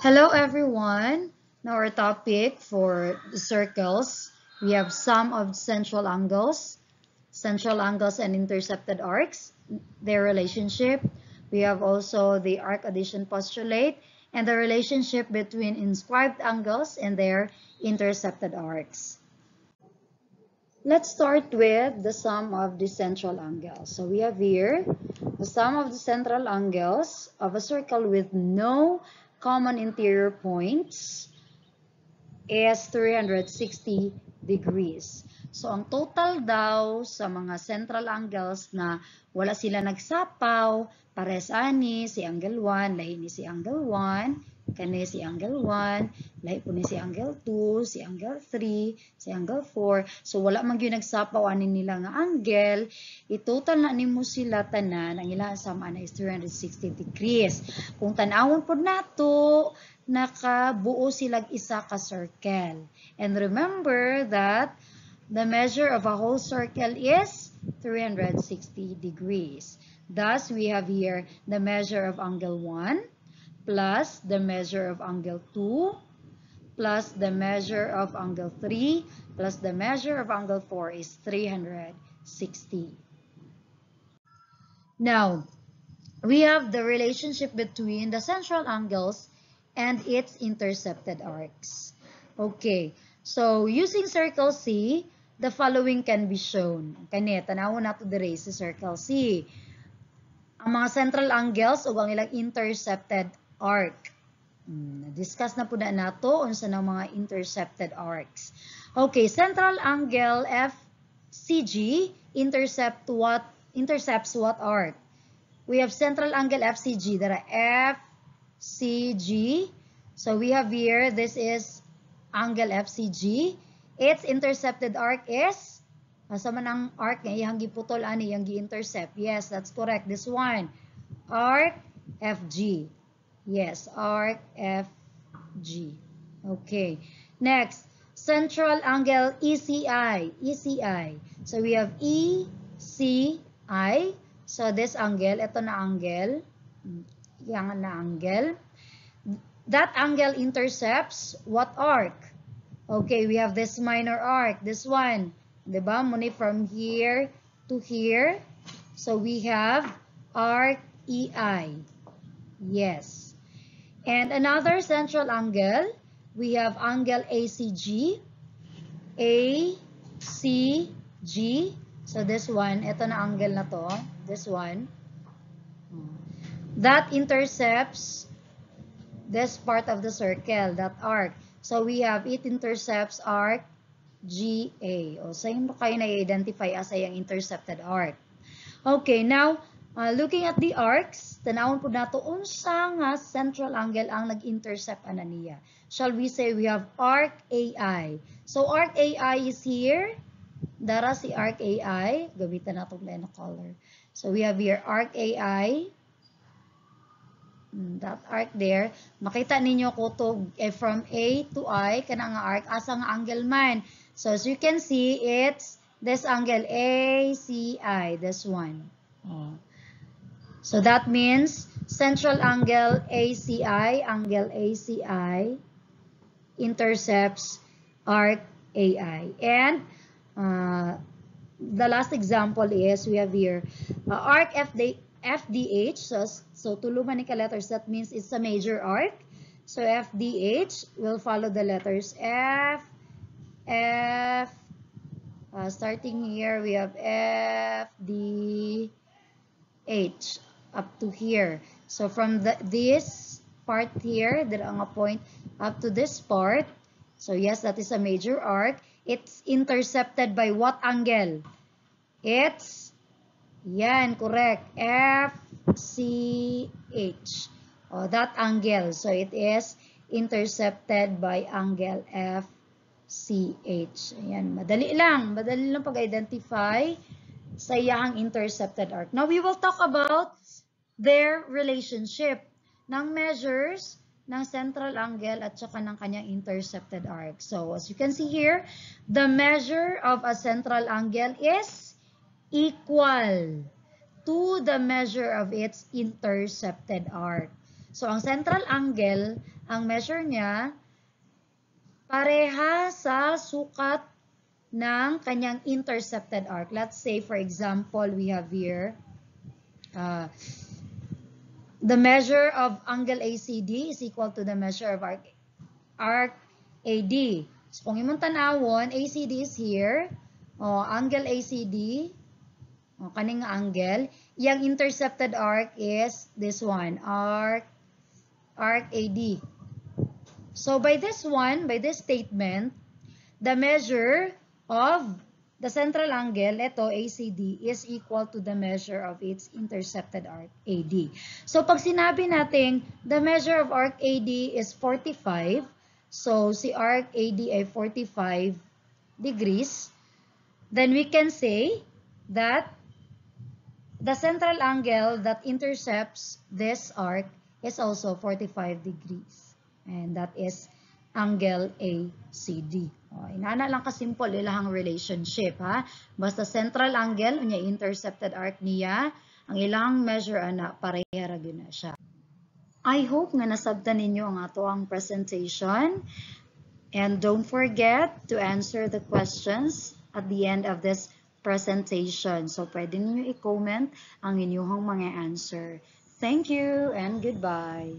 Hello everyone. Now our topic for the circles, we have sum of central angles and intercepted arcs, their relationship. We have also the arc addition postulate and the relationship between inscribed angles and their intercepted arcs. Let's start with the sum of the central angles. So we have here the sum of the central angles of a circle with no common interior points is 360 degrees. So, ang total daw sa mga central angles na wala sila nagsapaw, pares ani, si angle 1, lahi ni si angle 1, kani si angle 1, lahi po ni si angle 2, si angle 3, si angle 4. So, wala man yun nagsapaw ani nila nga angle. I-total na nimo sila tanan, ang ilang sama na is 360 degrees. Kung tanawon po nato, nakabuo silang isa ka circle. And remember that the measure of a whole circle is 360 degrees. Thus, we have here the measure of angle 1 plus the measure of angle 2 plus the measure of angle 3 plus the measure of angle 4 is 360. Now, we have the relationship between the central angles and its intercepted arcs. Okay, so using circle C, the following can be shown. Kani, tanawon nato dire sa circle C. Ang mga central angles o ang ilang intercepted arc. Na-discuss na po na nato unsa ng mga intercepted arcs. Okay, central angle FCG intercepts what arc? We have central angle FCG, that are FCG. So we have here, this is angle FCG. Its intercepted arc is, asa man ang arc nga iyang giputol ani iyang gi-intercept? Yes, that's correct. This one, arc FG. Yes, arc FG. Okay. Next, central angle ECI. ECI. So we have ECI. So this angle, ito na angle, yang na angle. That angle intercepts what arc? Okay, we have this minor arc, this one. Diba? Muna from here to here. So we have arc EI. Yes. And another central angle, we have angle ACG. ACG. So this one, ito na angle na to. This one. That intercepts this part of the circle, that arc. So we have, it intercepts arc GA. O, sa yun kayo na-identify as yung intercepted arc. Okay, now, looking at the arcs, tanawon po nato unsa nga central angle ang nag-intercept ana niya. Shall we say we have arc AI. So arc AI is here. Dara si arc AI. Gamitan nato na color. So we have here arc AI. That arc there. Makita ninyo ko to from A to I kana nga arc asa nga angle man. So as you can see, it's this angle ACI, this one. So that means central angle ACI, intercepts arc AI. And the last example is we have here arc FDH. So tuluman ni ka letters, that means it's a major arc. So FDH will follow the letters F. Starting here, we have FDH up to here. So from this part here, there ang a point up to this part. So yes, that is a major arc. It's intercepted by what angle? It's, yan, correct, FCH. Oh, that angle. So it is intercepted by angle FCH. Ayan, madali lang pag-identify sa iyang intercepted arc. Now we will talk about their relationship ng measures ng central angle at saka ng kanyang intercepted arc. So as you can see here, the measure of a central angle is equal to the measure of its intercepted arc. So, ang central angle, ang measure niya, pareha sa sukat ng kanyang intercepted arc. Let's say, for example, we have here the measure of angle ACD is equal to the measure of arc AD. So, kung imong tanawon, ACD is here. Angle ACD, kaning angle. Yung intercepted arc is this one, arc AD. So, by this statement, the measure of the central angle, ito, ACD, is equal to the measure of its intercepted arc, AD. So, pag sinabi natin, the measure of arc AD is 45, so si arc AD ay 45 degrees, then we can say that the central angle that intercepts this arc is also 45 degrees. And that is angle ACD. Inana lang ka-simple ilahang relationship, ha? Basta central angle, unya intercepted arc niya, ang ilang measure ana pareha ra gyud na siya. I hope nga nasabtan ninyo ang ato ang presentation. And don't forget to answer the questions at the end of this presentation. So pwede niyo i-comment ang inyong mga answer. Thank you and goodbye.